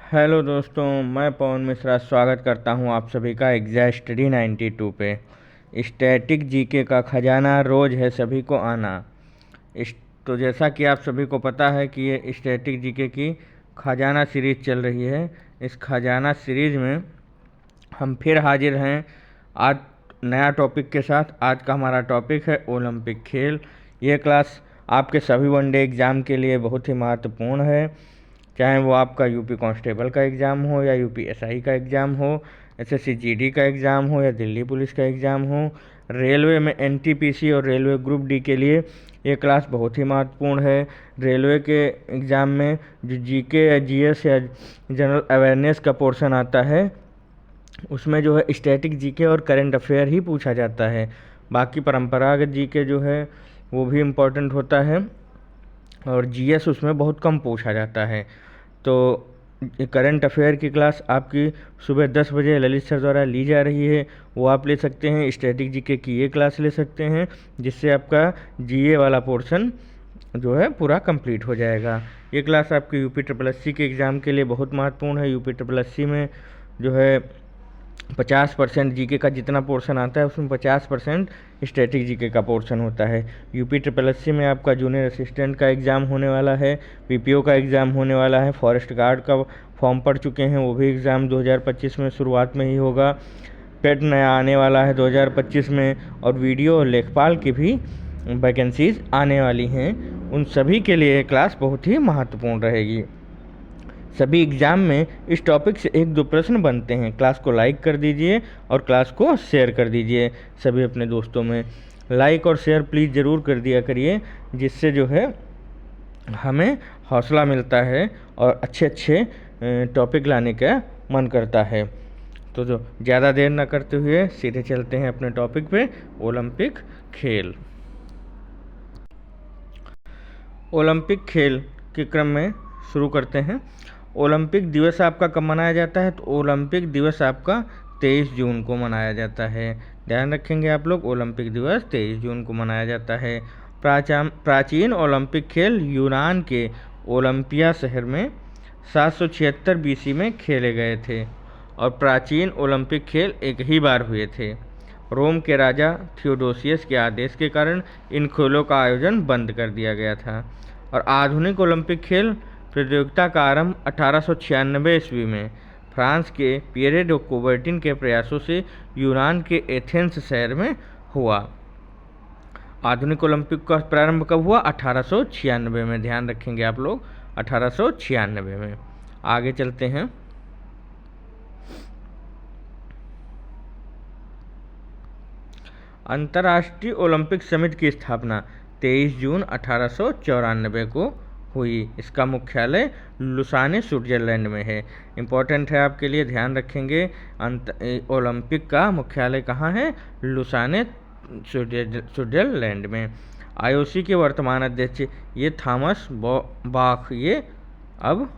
Hello दोस्तों, मैं पवन मिश्रा स्वागत करता हूं आप सभी का एग्जैक्ट स्टडी 92 पे। स्टैटिक जीके का खजाना रोज है सभी को आना। इस तो जैसा कि आप सभी को पता है कि ये स्टैटिक जीके की खजाना सीरीज चल रही है। इस खजाना सीरीज में हम फिर हाजिर हैं आज नया टॉपिक के साथ। आज का हमारा टॉपिक है ओलंपिक खेल। ये क्लास आपके सभी वनडे एग्ज़ाम के लिए बहुत ही महत्वपूर्ण है, चाहे वो आपका यूपी कांस्टेबल का एग्ज़ाम हो या यूपी एसआई का एग्ज़ाम हो, एसएससी जीडी का एग्ज़ाम हो या दिल्ली पुलिस का एग्ज़ाम हो। रेलवे में एनटीपीसी और रेलवे ग्रुप डी के लिए ये क्लास बहुत ही महत्वपूर्ण है। रेलवे के एग्ज़ाम में जो जीके या जीएस या जनरल अवेयरनेस का पोर्शन आता है, उसमें जो है स्टैटिक जीके और करंट अफेयर ही पूछा जाता है। बाकी परंपरागत जीके जो है वो भी इम्पोर्टेंट होता है और जीएस उसमें बहुत कम पूछा जाता है। तो करंट अफेयर की क्लास आपकी सुबह 10 बजे ललित सर द्वारा ली जा रही है, वो आप ले सकते हैं। स्टैटिक जीके की ये क्लास ले सकते हैं, जिससे आपका जीए वाला पोर्शन जो है पूरा कंप्लीट हो जाएगा। ये क्लास आपके यूपी ट्रिपल एससी के एग्ज़ाम के लिए बहुत महत्वपूर्ण है। यूपी ट्रिपल एससी में जो है 50% जीके का जितना पोर्शन आता है उसमें 50% स्टैटिक जीके का पोर्शन होता है। यूपी ट्रिपल एससी में आपका जूनियर असिस्टेंट का एग्ज़ाम होने वाला है, पीपीओ का एग्ज़ाम होने वाला है, फॉरेस्ट गार्ड का फॉर्म पड़ चुके हैं, वो भी एग्ज़ाम 2025 में शुरुआत में ही होगा। पेट नया आने वाला है 2025 में, और वीडियो और लेखपाल की भी वैकेंसीज आने वाली हैं। उन सभी के लिए क्लास बहुत ही महत्वपूर्ण रहेगी। सभी एग्ज़ाम में इस टॉपिक से 1-2 प्रश्न बनते हैं। क्लास को लाइक कर दीजिए और क्लास को शेयर कर दीजिए सभी अपने दोस्तों में। लाइक और शेयर प्लीज़ ज़रूर कर दिया करिए, जिससे जो है हमें हौसला मिलता है और अच्छे अच्छे टॉपिक लाने का मन करता है। तो जो ज़्यादा देर ना करते हुए सीधे चलते हैं अपने टॉपिक पे, ओलंपिक खेल। ओलंपिक खेल के क्रम में शुरू करते हैं। ओलंपिक दिवस आपका कब मनाया जाता है? तो ओलंपिक दिवस आपका 23 जून को मनाया जाता है। ध्यान रखेंगे आप लोग, ओलंपिक दिवस 23 जून को मनाया जाता है। प्राचीन ओलंपिक खेल यूनान के ओलंपिया शहर में 776 बीसी में खेले गए थे और प्राचीन ओलंपिक खेल एक ही बार हुए थे। रोम के राजा थियोडोसियस के आदेश के कारण इन खेलों का आयोजन बंद कर दिया गया था। और आधुनिक ओलंपिक खेल प्रतियोगिता का आरंभ 1896 ईस्वी में फ्रांस के पियरे डे कूबर्टिन के प्रयासों से यूनान के एथेंस शहर में हुआ। आधुनिक ओलंपिक का प्रारंभ कब हुआ? 1896 में। ध्यान रखेंगे आप लोग, 1896 में। आगे चलते हैं। अंतर्राष्ट्रीय ओलंपिक समिति की स्थापना 23 जून 1894 को हुई। इसका मुख्यालय लुसाने स्विट्जरलैंड में है। इम्पोर्टेंट है आपके लिए, ध्यान रखेंगे। ओलंपिक का मुख्यालय कहाँ है? लुसाने स्विट्जरलैंड में। आईओसी के वर्तमान अध्यक्ष ये थॉमस बाख, ये अब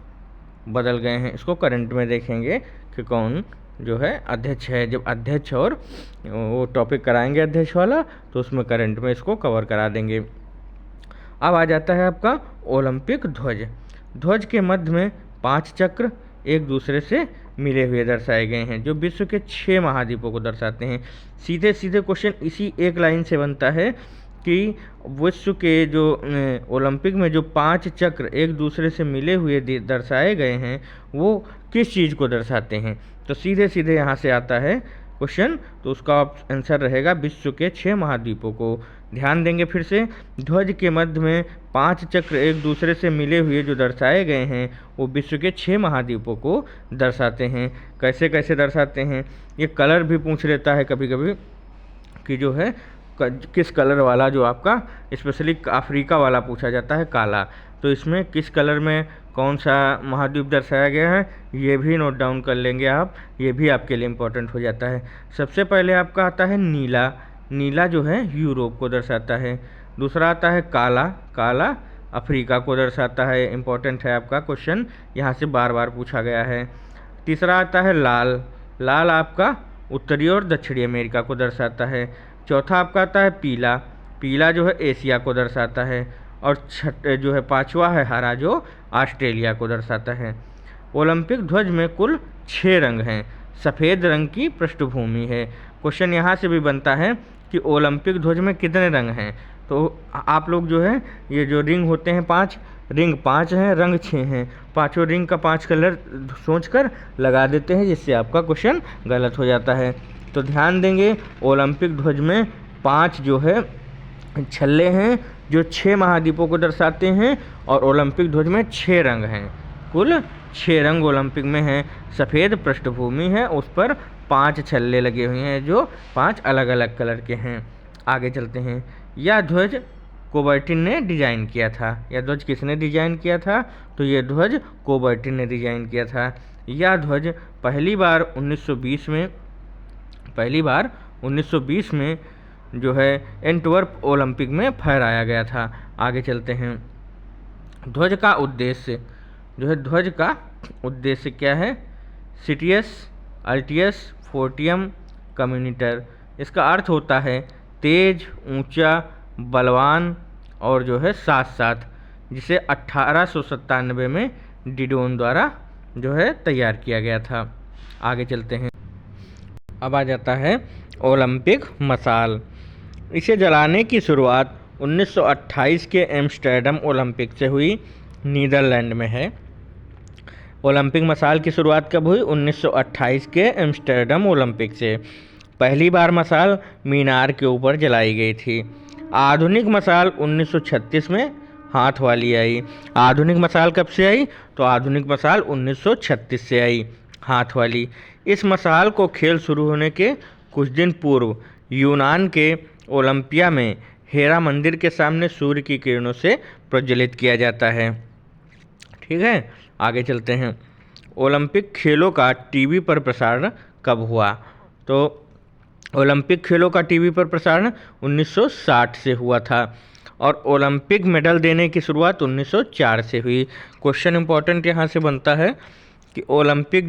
बदल गए हैं। इसको करंट में देखेंगे कि कौन जो है अध्यक्ष है। जब अध्यक्ष और वो टॉपिक कराएंगे अध्यक्ष वाला, तो उसमें करंट में इसको कवर करा देंगे। अब आ जाता है आपका ओलंपिक ध्वज। ध्वज के मध्य में 5 चक्र एक दूसरे से मिले हुए दर्शाए गए हैं, जो विश्व के 6 महाद्वीपों को दर्शाते हैं। सीधे सीधे क्वेश्चन इसी एक लाइन से बनता है कि विश्व के जो ओलंपिक में जो 5 चक्र एक दूसरे से मिले हुए दर्शाए गए हैं, वो किस चीज़ को दर्शाते हैं? तो सीधे सीधे यहाँ से आता है क्वेश्चन, तो उसका आंसर रहेगा विश्व के 6 महाद्वीपों को। ध्यान देंगे फिर से, ध्वज के मध्य में 5 चक्र एक दूसरे से मिले हुए जो दर्शाए गए हैं, वो विश्व के 6 महाद्वीपों को दर्शाते हैं। कैसे कैसे दर्शाते हैं? ये कलर भी पूछ लेता है कभी कभी कि जो है किस कलर वाला, जो आपका स्पेशली अफ्रीका वाला पूछा जाता है, काला, तो इसमें किस कलर में कौन सा महाद्वीप दर्शाया गया है, ये भी नोट डाउन कर लेंगे आप। ये भी आपके लिए इम्पोर्टेंट हो जाता है। सबसे पहले आपका आता है नीला। नीला जो है यूरोप को दर्शाता है। दूसरा आता है काला। काला अफ्रीका को दर्शाता है। इम्पोर्टेंट है आपका क्वेश्चन, यहाँ से बार बार पूछा गया है। तीसरा आता है लाल। लाल आपका उत्तरी और दक्षिणी अमेरिका को दर्शाता है। चौथा आपका आता है पीला। पीला जो है एशिया को दर्शाता है। और जो है 5वां है हरा, जो ऑस्ट्रेलिया को दर्शाता है। ओलंपिक ध्वज में कुल 6 रंग हैं। सफ़ेद रंग की पृष्ठभूमि है। क्वेश्चन यहाँ से भी बनता है कि ओलंपिक ध्वज में कितने रंग हैं। तो आप लोग जो है ये जो रिंग होते हैं 5, रिंग 5 हैं, रंग 6 हैं, पाँचों रिंग का 5 कलर सोचकर लगा देते हैं, जिससे आपका क्वेश्चन गलत हो जाता है। तो ध्यान देंगे, ओलंपिक ध्वज में 5 जो है छल्ले हैं जो 6 महाद्वीपों को दर्शाते हैं, और ओलंपिक ध्वज में 6 रंग हैं। कुल 6 रंग ओलंपिक में हैं। सफ़ेद पृष्ठभूमि है, उस पर 5 छल्ले लगे हुए हैं जो 5 अलग अलग कलर के हैं। आगे चलते हैं। यह ध्वज कोबर्टिन ने डिज़ाइन किया था। यह ध्वज किसने डिज़ाइन किया था? तो यह ध्वज कोबर्टिन ने डिज़ाइन किया था। यह ध्वज पहली बार 1920 में जो है एंटवर्प ओलंपिक में फहराया गया था। आगे चलते हैं। ध्वज का उद्देश्य क्या है? Citius, altius, fortius, communiter. इसका अर्थ होता है तेज, ऊंचा, बलवान और जो है साथ साथ, जिसे 1897 में डिडोन द्वारा जो है तैयार किया गया था। आगे चलते हैं। अब आ जाता है ओलंपिक मशाल। इसे जलाने की शुरुआत 1928 के एम्स्टर्डम ओलंपिक से हुई, नीदरलैंड में है। ओलंपिक मशाल की शुरुआत कब हुई? 1928 के एम्स्टर्डम ओलंपिक से। पहली बार मशाल मीनार के ऊपर जलाई गई थी। आधुनिक मशाल 1936 में हाथ वाली आई। आधुनिक मशाल कब से आई? तो आधुनिक मशाल 1936 से आई, हाथ वाली। इस मशाल को खेल शुरू होने के कुछ दिन पूर्व यूनान के ओलंपिया में हेरा मंदिर के सामने सूर्य की किरणों से प्रज्वलित किया जाता है। ठीक है, आगे चलते हैं। ओलंपिक खेलों का टीवी पर प्रसारण कब हुआ? तो ओलंपिक खेलों का टीवी पर प्रसारण 1960 से हुआ था, और ओलंपिक मेडल देने की शुरुआत 1904 से हुई। क्वेश्चन इंपॉर्टेंट यहाँ से बनता है कि ओलंपिक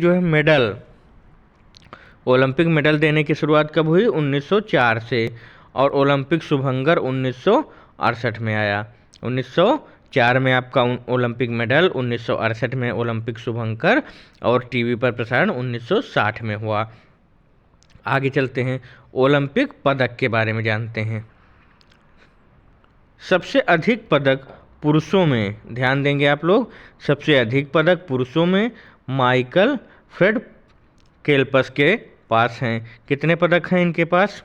मेडल देने की शुरुआत कब हुई? 1904 से, और ओलंपिक शुभंकर 1968 में आया। 1904 में आपका ओलंपिक मेडल, 1968 में ओलंपिक शुभंकर, और टीवी पर प्रसारण 1960 में हुआ। आगे चलते हैं। ओलंपिक पदक के बारे में जानते हैं। सबसे अधिक पदक पुरुषों में, ध्यान देंगे आप लोग, सबसे अधिक पदक पुरुषों में माइकल फेल्प्स के पास हैं। कितने पदक हैं इनके पास?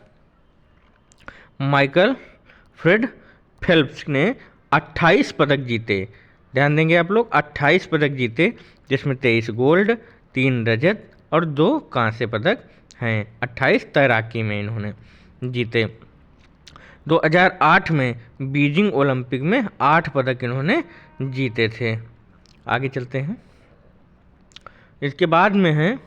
माइकल फेल्प्स ने 28 पदक जीते। ध्यान देंगे आप लोग, 28 पदक जीते, जिसमें 23 गोल्ड, 3 रजत और 2 कांस्य पदक हैं। 28 तैराकी में इन्होंने जीते। 2008 में बीजिंग ओलंपिक में 8 पदक इन्होंने जीते थे। आगे चलते हैं। इसके बाद में है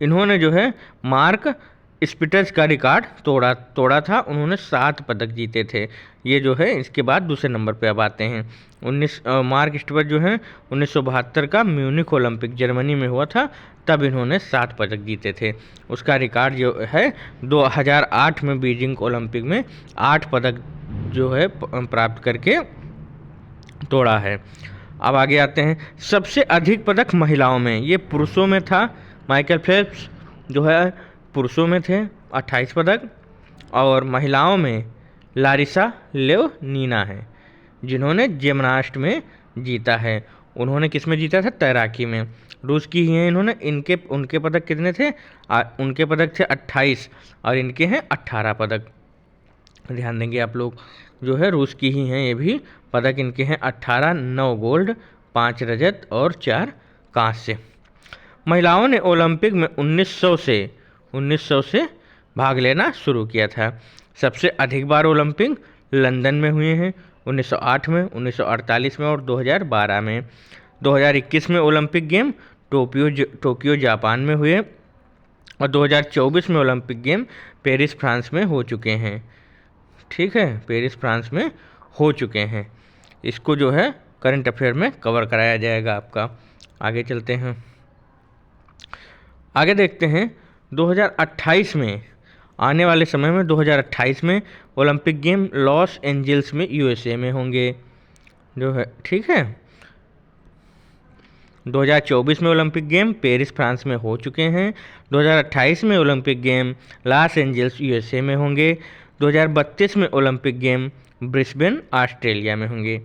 इन्होंने जो है मार्क स्पिटज का रिकॉर्ड तोड़ा था। उन्होंने 7 पदक जीते थे। ये जो है इसके बाद दूसरे नंबर पे अब आते हैं। मार्क स्पिटज जो है 1972 का म्यूनिख ओलंपिक जर्मनी में हुआ था, तब इन्होंने 7 पदक जीते थे। उसका रिकॉर्ड जो है 2008 में बीजिंग ओलंपिक में 8 पदक जो है प्राप्त करके तोड़ा है। अब आगे आते हैं। सबसे अधिक पदक महिलाओं में, ये पुरुषों में था। माइकल फेल्प्स जो है पुरुषों में थे 28 पदक, और महिलाओं में लारिसा लेवनीना है, जिन्होंने जिम्नास्ट में जीता है। उन्होंने किस में जीता था? तैराकी में। रूस की ही हैं इन्होंने। उनके पदक कितने थे? उनके पदक थे 28, और इनके हैं 18 पदक। ध्यान देंगे आप लोग, जो है रूस की ही हैं ये भी। पदक इनके हैं 18, 9 गोल्ड, 5 रजत और 4 कांस्य। महिलाओं ने ओलंपिक में 1900 से भाग लेना शुरू किया था। सबसे अधिक बार ओलंपिक लंदन में हुए हैं, 1908 में, 1948 में और 2012 में। 2021 में ओलंपिक गेम टोक्यो जापान में हुए, और 2024 में ओलंपिक गेम पेरिस फ्रांस में हो चुके हैं। ठीक है, पेरिस फ्रांस में हो चुके हैं। इसको जो है करंट अफेयर में कवर कराया जाएगा आपका। आगे चलते हैं। आगे देखते हैं 2028 में, आने वाले समय में 2028 में ओलंपिक गेम लॉस एंजल्स में USA में होंगे, जो है। ठीक है, 2024 में ओलंपिक गेम पेरिस फ्रांस में हो चुके हैं। 2028 में Olympic game Los Angeles USA में होंगे। 2032 में ओलंपिक गेम ब्रिस्बेन ऑस्ट्रेलिया में होंगे।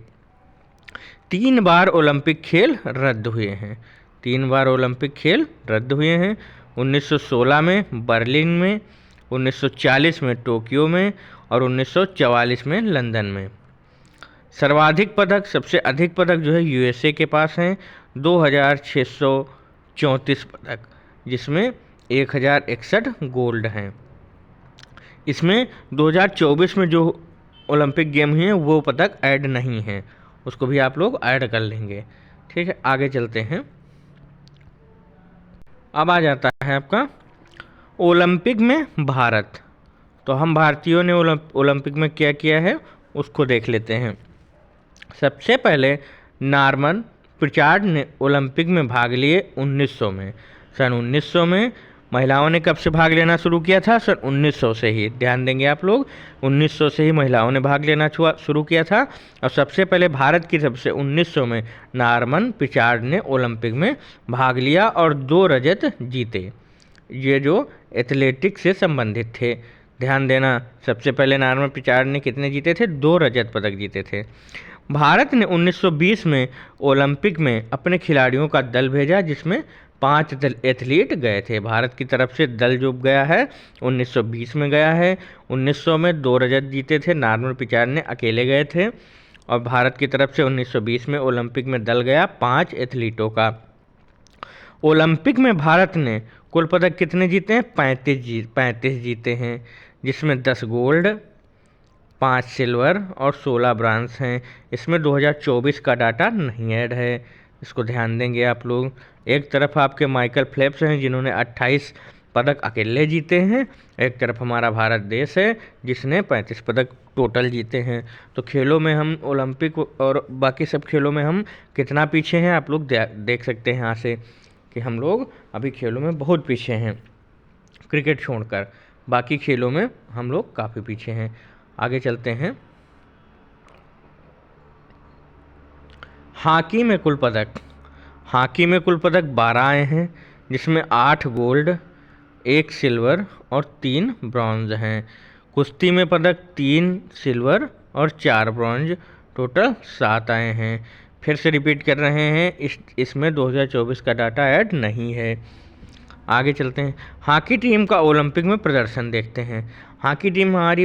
3 बार ओलंपिक खेल रद्द हुए हैं। 3 बार ओलंपिक खेल रद्द हुए हैं। 1916 में बर्लिन में, 1940 में टोक्यो में और 1944 में लंदन में। सर्वाधिक पदक, सबसे अधिक पदक जो है यूएसए के पास हैं 2634 पदक, जिसमें 1061 गोल्ड हैं। इसमें 2024 में जो ओलंपिक गेम हुए हैं वो पदक ऐड नहीं हैं, उसको भी आप लोग ऐड कर लेंगे। ठीक है, आगे चलते हैं। अब आ जाता है आपका ओलंपिक में भारत। तो हम भारतीयों ने ओलंपिक में क्या किया है उसको देख लेते हैं। सबसे पहले नॉर्मन प्रिचार्ड ने ओलंपिक में भाग लिए 1900 में। सन 1900 में महिलाओं ने कब से भाग लेना शुरू किया था? सन 1900 से ही। ध्यान देंगे आप लोग, 1900 से ही महिलाओं ने भाग लेना शुरू किया था। और सबसे पहले भारत की तरफ से 1900 में नॉर्मन प्रिचार्ड ने ओलंपिक में भाग लिया और 2 रजत जीते। ये जो एथलेटिक्स से संबंधित थे। ध्यान देना, सबसे पहले नॉर्मन प्रिचार्ड ने कितने जीते थे? 2 रजत पदक जीते थे। भारत ने 1920 में ओलंपिक में अपने खिलाड़ियों का दल भेजा, जिसमें 5 एथलीट गए थे। भारत की तरफ से दल जो गया है 1920 में गया है। 1900 में 2 रजत जीते थे, नॉर्मन प्रिचार्ड ने अकेले गए थे। और भारत की तरफ से 1920 में ओलंपिक में दल गया 5 एथलीटों का। ओलंपिक में भारत ने कुल पदक कितने जीते हैं? 35 जीते हैं, जिसमें 10 गोल्ड, 5 सिल्वर और 16 ब्रांज हैं। इसमें 2024 का डाटा नहीं ऐड है, इसको ध्यान देंगे आप लोग। एक तरफ आपके माइकल फेल्प्स हैं जिन्होंने 28 पदक अकेले जीते हैं, एक तरफ हमारा भारत देश है जिसने 35 पदक टोटल जीते हैं। तो खेलों में हम ओलंपिक और बाकी सब खेलों में हम कितना पीछे हैं आप लोग देख सकते हैं यहाँ से कि हम लोग अभी खेलों में बहुत पीछे हैं। क्रिकेट छोड़कर बाकी खेलों में हम लोग काफ़ी पीछे हैं। आगे चलते हैं। हॉकी में कुल पदक, हॉकी में कुल पदक 12 आए हैं, जिसमें 8 गोल्ड, 1 सिल्वर और 3 ब्रॉन्ज हैं। कुश्ती में पदक 3 सिल्वर और 4 ब्रॉन्ज, टोटल 7 आए हैं। फिर से रिपीट कर रहे हैं, इसमें 2024 का डाटा ऐड नहीं है। आगे चलते हैं। हॉकी टीम का ओलंपिक में प्रदर्शन देखते हैं। हॉकी टीम हमारी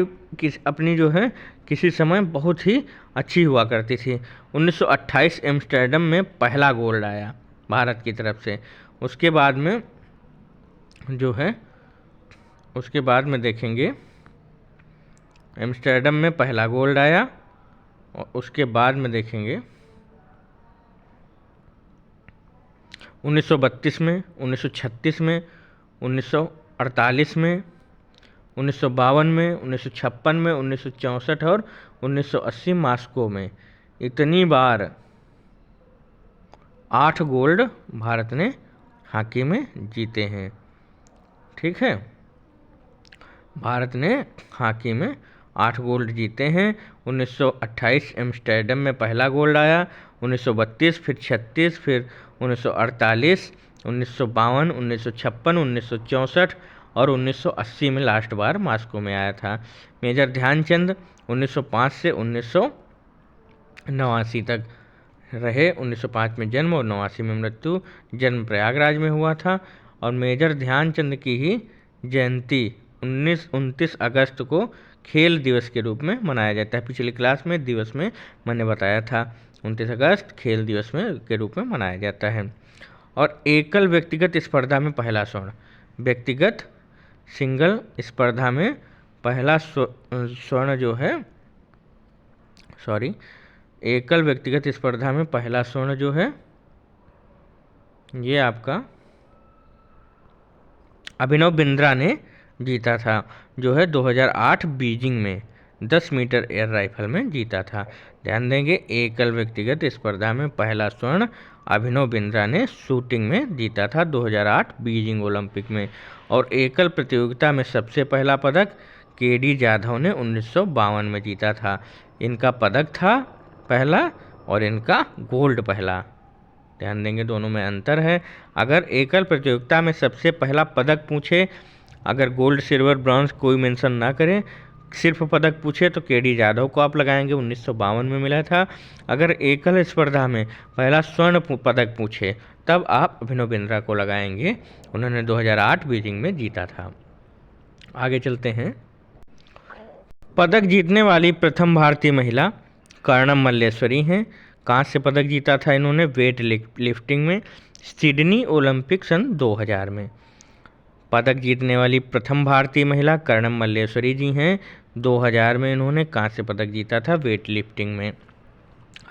अपनी जो है किसी समय बहुत ही अच्छी हुआ करती थी। 1928 एम्स्टर्डम में पहला गोल्ड आया भारत की तरफ से। उसके बाद में जो है उसके बाद में देखेंगे एम्स्टर्डम में पहला गोल्ड आया, और उसके बाद में देखेंगे 1932 में, 1936 में, 1948 में, 1952 में, 1956 में, 1964 और 1980 मॉस्को में। इतनी बार 8 गोल्ड भारत ने हॉकी में जीते हैं। ठीक है, भारत ने हॉकी में 8 गोल्ड जीते हैं। 1928 एम्स्टर्डम में पहला गोल्ड आया, 1932 फिर 36 फिर 1948, 1952, 1956, 1964 और 1980 में लास्ट बार मॉस्को में आया था। मेजर ध्यानचंद 1905 से 1989 तक रहे। 1905 में जन्म और 89 में मृत्यु। जन्म प्रयागराज में हुआ था और मेजर ध्यानचंद की ही जयंती 29 अगस्त को खेल दिवस के रूप में मनाया जाता है। पिछली क्लास में दिवस में मैंने बताया था 29 अगस्त खेल दिवस में के रूप में मनाया जाता है। और एकल व्यक्तिगत स्पर्धा में पहला स्वर्ण, व्यक्तिगत सिंगल स्पर्धा में पहला स्वर्ण जो है एकल व्यक्तिगत स्पर्धा में पहला स्वर्ण जो है ये आपका अभिनव बिंद्रा ने जीता था, जो है 2008 बीजिंग में 10 मीटर एयर राइफल में जीता था। ध्यान देंगे, एकल व्यक्तिगत स्पर्धा में पहला स्वर्ण अभिनव बिंद्रा ने शूटिंग में जीता था 2008 बीजिंग ओलंपिक में। और एकल प्रतियोगिता में सबसे पहला पदक केडी जाधव ने 1952 में जीता था। इनका पदक था पहला और इनका गोल्ड पहला। ध्यान देंगे दोनों में अंतर है। अगर एकल प्रतियोगिता में सबसे पहला पदक पूछे, अगर गोल्ड सिल्वर ब्रॉन्ज कोई मेंशन ना करें, सिर्फ पदक पूछे तो केडी जाधव को आप लगाएंगे, 1952 में मिला था। अगर एकल स्पर्धा में पहला स्वर्ण पदक पूछे तब आप अभिनव बिंद्रा को लगाएंगे, उन्होंने 2008 बीजिंग में जीता था। आगे चलते हैं। पदक जीतने वाली प्रथम भारतीय महिला कर्णम मल्लेश्वरी हैं। कांस्य पदक जीता था इन्होंने वेट लिफ्टिंग में सिडनी ओलंपिक सन 2000 में। पदक जीतने वाली प्रथम भारतीय महिला कर्णम मल्लेश्वरी जी हैं। 2000 में इन्होंने कांस्य पदक जीता था वेट लिफ्टिंग में।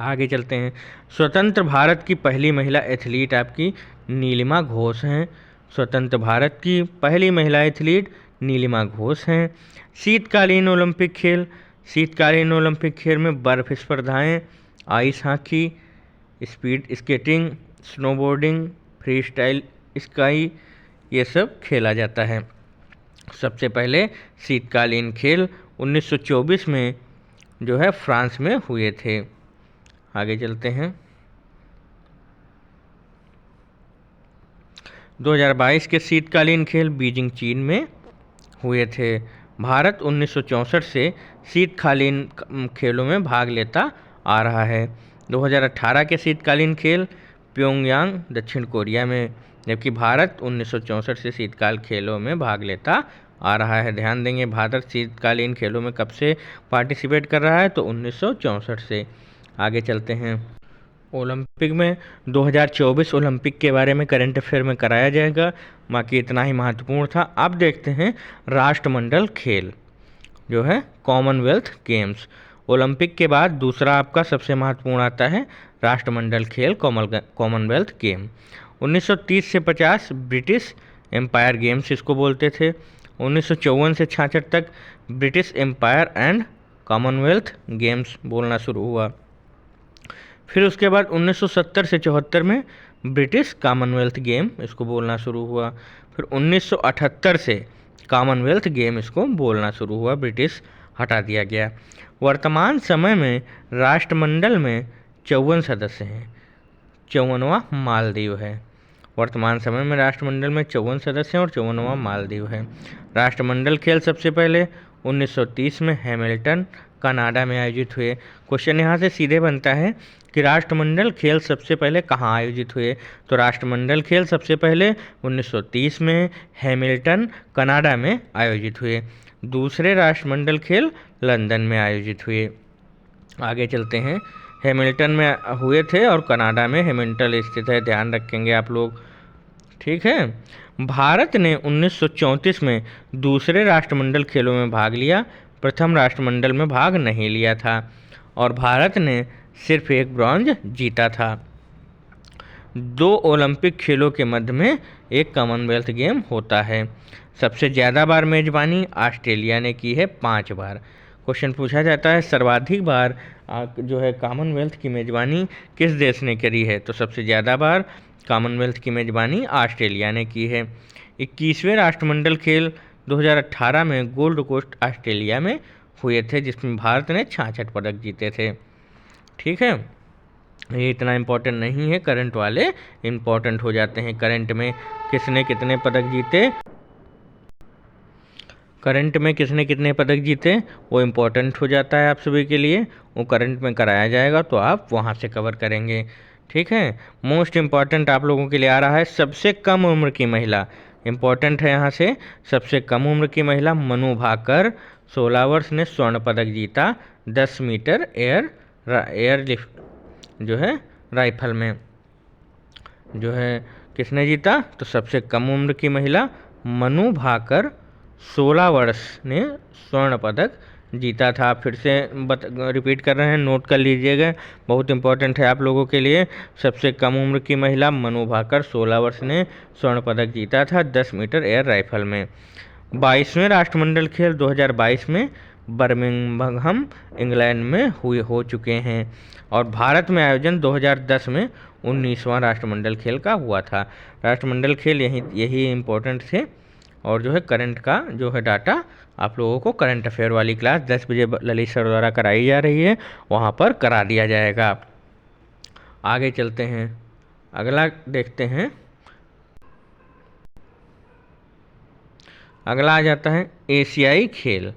आगे चलते हैं। स्वतंत्र भारत की पहली महिला एथलीट आपकी नीलिमा घोष हैं। स्वतंत्र भारत की पहली महिला एथलीट नीलिमा घोष हैं। शीतकालीन ओलंपिक खेल, शीतकालीन ओलंपिक खेल में बर्फ स्पर्धाएं, ice hockey, speed skating, snowboarding, freestyle ski, ये सब खेला जाता है। सबसे पहले शीतकालीन खेल 1924 में जो है फ्रांस में हुए थे। आगे चलते हैं। 2022 के शीतकालीन खेल बीजिंग चीन में हुए थे। भारत 1964 से शीतकालीन खेलों में भाग लेता आ रहा है। 2018 के शीतकालीन खेल प्योंगयांग दक्षिण कोरिया में, जबकि भारत 1964 से शीतकाल खेलों में भाग लेता आ रहा है। ध्यान देंगे भारत शीतकालीन खेलों में कब से पार्टिसिपेट कर रहा है, तो 1964 से। आगे चलते हैं। ओलंपिक में 2024 ओलंपिक के बारे में करंट अफेयर में कराया जाएगा, बाकी इतना ही महत्वपूर्ण था। अब देखते हैं राष्ट्रमंडल खेल जो है कॉमनवेल्थ गेम्स। ओलंपिक के बाद दूसरा आपका सबसे महत्वपूर्ण आता है राष्ट्रमंडल खेल कॉमनवेल्थ गेम। 1930 से 50 ब्रिटिश एम्पायर गेम्स इसको बोलते थे। 1954 से 66 तक British empire and commonwealth games बोलना शुरू हुआ। फिर उसके बाद 1970 से 74 में ब्रिटिश कॉमनवेल्थ गेम इसको बोलना शुरू हुआ। फिर 1978 से कॉमनवेल्थ गेम इसको बोलना शुरू हुआ, ब्रिटिश हटा दिया गया। वर्तमान समय में राष्ट्रमंडल में 54 सदस्य हैं, 54वां मालदीव है। वर्तमान समय में राष्ट्रमंडल में 54 सदस्य हैं और 54वां मालदीव है। राष्ट्रमंडल खेल सबसे पहले 1930 में हैमिल्टन कनाडा में आयोजित हुए। क्वेश्चन यहाँ से सीधे बनता है कि राष्ट्रमंडल खेल सबसे पहले कहाँ आयोजित हुए, तो राष्ट्रमंडल खेल सबसे पहले 1930 में हैमिल्टन कनाडा में आयोजित हुए। दूसरे राष्ट्रमंडल खेल लंदन में आयोजित हुए। आगे चलते हैं। हैमिल्टन में हुए थे और कनाडा में हैमिल्टन स्थित है, ध्यान रखेंगे आप लोग, ठीक है। भारत ने 1934 में दूसरे राष्ट्रमंडल खेलों में भाग लिया, प्रथम राष्ट्रमंडल में भाग नहीं लिया था, और भारत ने सिर्फ एक ब्रॉन्ज जीता था। 2 ओलंपिक खेलों के मध्य में एक कॉमनवेल्थ गेम होता है। सबसे ज़्यादा बार मेजबानी ऑस्ट्रेलिया ने की है, 5 बार। क्वेश्चन पूछा जाता है सर्वाधिक बार जो है कॉमनवेल्थ की मेजबानी किस देश ने करी है, तो सबसे ज़्यादा बार कॉमनवेल्थ की मेजबानी ऑस्ट्रेलिया ने की है। 21वें राष्ट्रमंडल खेल 2018 में गोल्ड कोस्ट ऑस्ट्रेलिया में हुए थे, जिसमें भारत ने 66 पदक जीते थे, ठीक है। ये इतना इम्पोर्टेंट नहीं है, करंट वाले इम्पोर्टेंट हो जाते हैं। करंट में किसने कितने पदक जीते, करंट में किसने कितने पदक जीते वो इम्पोर्टेंट हो जाता है आप सभी के लिए, वो करंट में कराया जाएगा तो आप वहाँ से कवर करेंगे, ठीक है। मोस्ट इम्पॉर्टेंट आप लोगों के लिए आ रहा है सबसे कम उम्र की महिला, इम्पॉर्टेंट है यहाँ से। सबसे कम उम्र की महिला मनु भाकर, 16 वर्ष ने स्वर्ण पदक जीता 10 मीटर एयर लिफ्ट जो है राइफल में, जो है किसने जीता, तो सबसे कम उम्र की महिला मनु भाकर 16 वर्ष ने स्वर्ण पदक जीता था। फिर से रिपीट कर रहे हैं, नोट कर लीजिएगा, बहुत इंपॉर्टेंट है आप लोगों के लिए। सबसे कम उम्र की महिला मनु भाकर 16 वर्ष ने स्वर्ण पदक जीता था 10 मीटर एयर राइफल में। 22वें राष्ट्रमंडल खेल 2022 में बर्मिंघम इंग्लैंड में हो चुके हैं, और भारत में आयोजन 2010 में 19वां राष्ट्रमंडल खेल का हुआ था। राष्ट्रमंडल खेल यही इम्पोर्टेंट थे, और जो है करंट का जो है डाटा आप लोगों को करंट अफेयर वाली क्लास 10 बजे ललित सर द्वारा कराई जा रही है, वहाँ पर करा दिया जाएगा। आगे चलते हैं। अगला देखते हैं। अगला आ जाता है एशियाई खेल,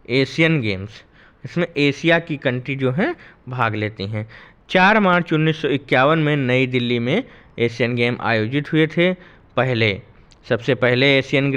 एशियन गेम्स। इसमें एशिया की कंट्री जो है भाग लेती हैं। 4 मार्च 1951 में नई दिल्ली में एशियन गेम आयोजित हुए थे। सबसे पहले एशियन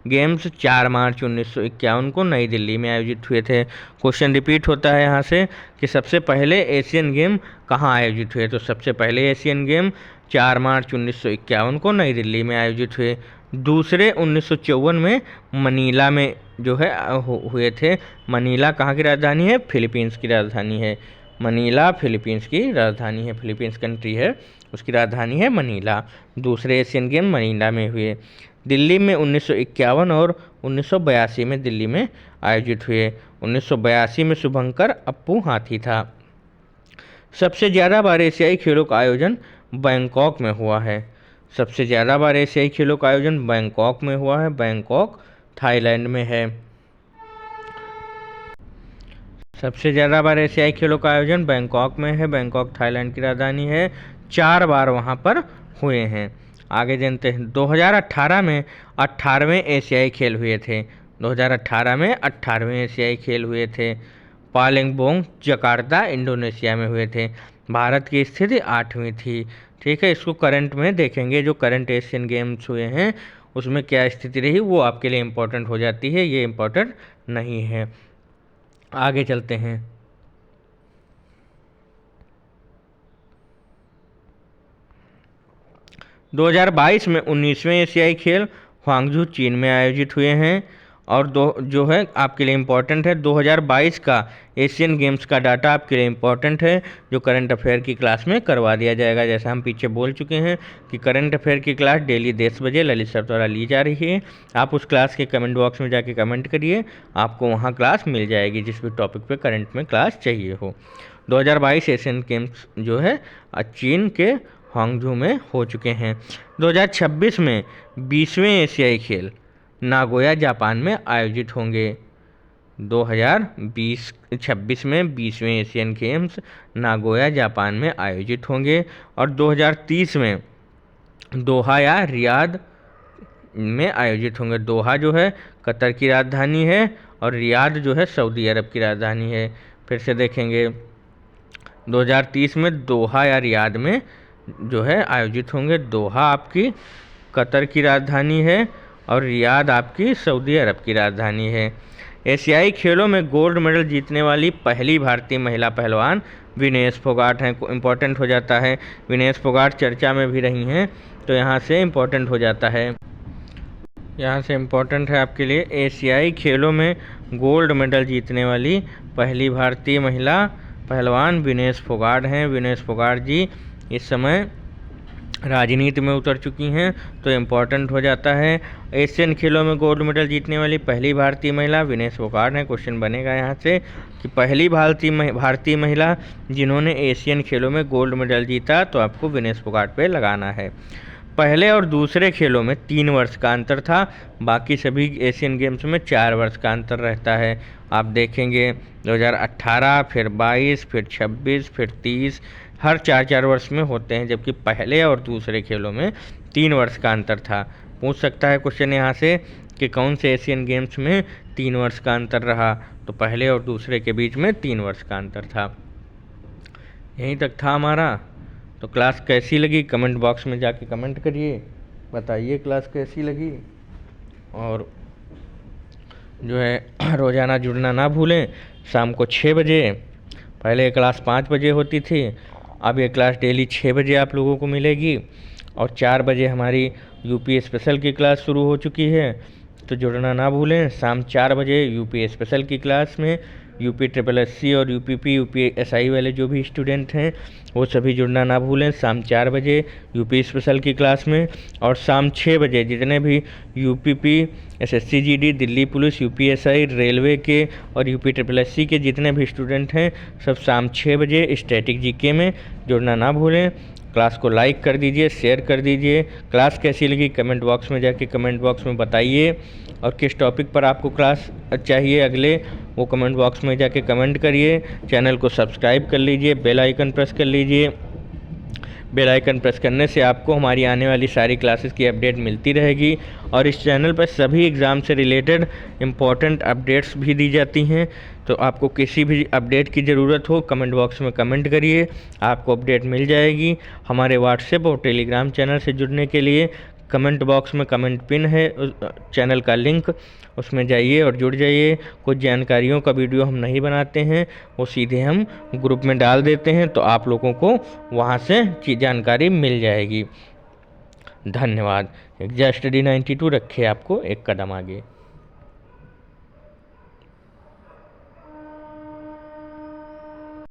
गेम्स 4 मार्च 1951 को नई दिल्ली में आयोजित हुए थे। क्वेश्चन रिपीट होता है यहाँ से कि सबसे पहले एशियन गेम कहाँ आयोजित हुए, तो सबसे पहले एशियन गेम 4 मार्च 1951 को नई दिल्ली में आयोजित हुए। दूसरे 1954 में मनीला में जो है हुए थे। मनीला कहाँ की राजधानी है? फिलीपींस की राजधानी है। मनीला फिलीपींस की राजधानी है, फिलीपींस कंट्री है, उसकी राजधानी है मनीला। दूसरे एशियन गेम मनीला में हुए। दिल्ली में 1951 और 1982 में दिल्ली में आयोजित हुए। 1982 में शुभंकर अप्पू हाथी था। सबसे ज़्यादा बार एशियाई खेलों का आयोजन बैंकॉक में हुआ है। सबसे ज़्यादा बार एशियाई खेलों का आयोजन बैंकॉक में हुआ है। बैंकॉक थाईलैंड में है। सबसे ज़्यादा बार एशियाई खेलों का आयोजन बैंकॉक में है। बैंकॉक थाईलैंड की राजधानी है। 4 बार वहाँ पर हुए हैं। आगे जानते हैं 2018 में 18वें एशियाई खेल हुए थे। 2018 में 18वें एशियाई खेल हुए थे। पालेम्बोंग जकार्ता इंडोनेशिया में हुए थे। भारत की स्थिति 8वीं थी। ठीक है, इसको करंट में देखेंगे, जो करंट एशियन गेम्स हुए हैं उसमें क्या स्थिति रही, वो आपके लिए इम्पोर्टेंट हो जाती है, ये इम्पोर्टेंट नहीं है। आगे चलते हैं। 2022 में 19वें एशियाई खेल ह्वांगझू चीन में आयोजित हुए हैं। और जो है आपके लिए इम्पोर्टेंट है, 2022 का एशियन गेम्स का डाटा आपके लिए इम्पोर्टेंट है, जो करंट अफेयर की क्लास में करवा दिया जाएगा। जैसा हम पीछे बोल चुके हैं कि करंट अफेयर की क्लास डेली 10 बजे ललित सर द्वारा ली जा रही है। आप उस क्लास के कमेंट बॉक्स में जाके कमेंट करिए, आपको वहाँ क्लास मिल जाएगी जिस भी टॉपिक पे करंट में क्लास चाहिए हो। 2022 एशियन गेम्स जो है चीन के ह्वांगझू में हो चुके हैं। 2026 में 20वें एशियाई खेल नागोया जापान में आयोजित होंगे। 2026 में 20वें एशियन गेम्स नागोया जापान में आयोजित होंगे। और 2030 में दोहा या रियाद में आयोजित होंगे। दोहा जो है कतर की राजधानी है और रियाद जो है सऊदी अरब की राजधानी है। फिर से देखेंगे 2030 में दोहा या रियाद में जो है आयोजित होंगे। दोहा आपकी कतर की राजधानी है और रियाद आपकी सऊदी अरब की राजधानी है। एशियाई खेलों में गोल्ड मेडल जीतने वाली पहली भारतीय महिला पहलवान विनेश फोगाट हैं। इम्पोर्टेंट हो जाता है, विनेश फोगाट चर्चा में भी रही हैं, तो यहाँ से इम्पोर्टेंट हो जाता है। यहाँ से इम्पोर्टेंट है आपके लिए, एशियाई खेलों में गोल्ड मेडल जीतने वाली पहली भारतीय महिला पहलवान विनेश फोगाट हैं। विनेश फोगाट जी इस समय राजनीति में उतर चुकी हैं, तो इम्पोर्टेंट हो जाता है। एशियन खेलों में गोल्ड मेडल जीतने वाली पहली भारतीय महिला विनेश फोगाट हैं। क्वेश्चन बनेगा यहाँ से कि पहली भारतीय महिला जिन्होंने एशियन खेलों में गोल्ड मेडल जीता, तो आपको विनेश फोगाट पे लगाना है। पहले और दूसरे खेलों में 3 वर्ष का अंतर था, बाकी सभी एशियन गेम्स में 4 वर्ष का अंतर रहता है। आप देखेंगे 2018, फिर 22, फिर 26, फिर 30, हर 4-4 वर्ष में होते हैं, जबकि पहले और दूसरे खेलों में 3 वर्ष का अंतर था। पूछ सकता है क्वेश्चन यहाँ से कि कौन से एशियन गेम्स में 3 वर्ष का अंतर रहा, तो पहले और दूसरे के बीच में 3 वर्ष का अंतर था। यहीं तक था हमारा। तो क्लास कैसी लगी कमेंट बॉक्स में जाके कमेंट करिए, बताइए क्लास कैसी लगी। और जो है रोज़ाना जुड़ना ना भूलें। शाम को 6 बजे, पहले क्लास 5 बजे होती थी, अब ये क्लास डेली 6 बजे आप लोगों को मिलेगी। और 4 बजे हमारी यूपी स्पेशल की क्लास शुरू हो चुकी है, तो जुड़ना ना भूलें। शाम 4 बजे यूपी स्पेशल की क्लास में यूपी SSC और यूपीपी UPSI वाले जो भी स्टूडेंट हैं वो सभी जुड़ना ना भूलें। शाम 4 बजे यूपी स्पेशल की क्लास में। और शाम 6 बजे जितने भी UPP SSC GD Delhi police UPSI railway के और यूपी SSC के जितने भी स्टूडेंट हैं सब शाम 6 बजे स्टैटिक GK में जुड़ना ना भूलें। क्लास को लाइक कर दीजिए, शेयर कर दीजिए। क्लास कैसी लगी कमेंट बॉक्स में जाके कमेंट बॉक्स में बताइए। और किस टॉपिक पर आपको क्लास चाहिए अगले, वो कमेंट बॉक्स में जाके कमेंट करिए। चैनल को सब्सक्राइब कर लीजिए, बेल आइकन प्रेस कर लीजिए। बेल आइकन प्रेस करने से आपको हमारी आने वाली सारी क्लासेस की अपडेट मिलती रहेगी। और इस चैनल पर सभी एग्ज़ाम से रिलेटेड इम्पॉर्टेंट अपडेट्स भी दी जाती हैं। तो आपको किसी भी अपडेट की ज़रूरत हो कमेंट बॉक्स में कमेंट करिए, आपको अपडेट मिल जाएगी। हमारे व्हाट्सएप और टेलीग्राम चैनल से जुड़ने के लिए कमेंट बॉक्स में कमेंट पिन है उस चैनल का लिंक, उसमें जाइए और जुड़ जाइए। कुछ जानकारियों का वीडियो हम नहीं बनाते हैं, वो सीधे हम ग्रुप में डाल देते हैं, तो आप लोगों को वहाँ से जानकारी मिल जाएगी। धन्यवाद। एग्जाम स्टडी 92 रखे आपको एक कदम आगे।